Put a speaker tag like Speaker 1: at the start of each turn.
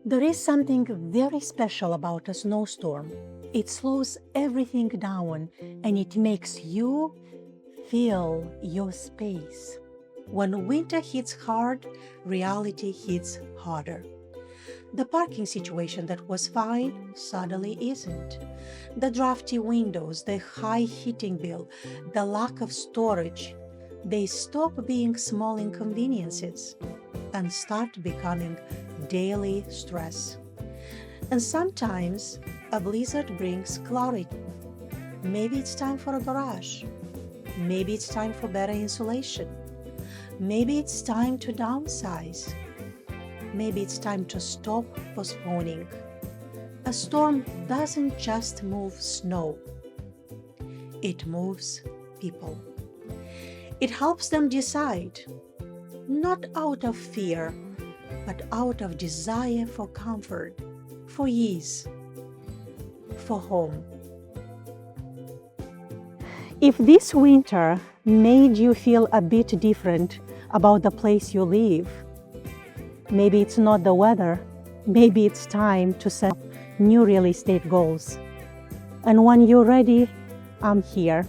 Speaker 1: There is something very special about a snowstorm. It slows everything down and it makes you feel your space. When winter hits hard, reality hits harder. The parking situation that was fine suddenly isn't. The drafty windows, the high heating bill, the lack of storage, they stop being small inconveniences and start becoming daily stress. And sometimes a blizzard brings clarity. Maybe it's time for a garage. Maybe it's time for better insulation. Maybe it's time to downsize. Maybe it's time to stop postponing. A storm doesn't just move snow, it moves people. It helps them decide, not out of fear, but out of desire for comfort, for ease, for home. If this winter made you feel a bit different about the place you live, maybe it's not the weather, maybe it's time to set new real estate goals. And when you're ready, I'm here.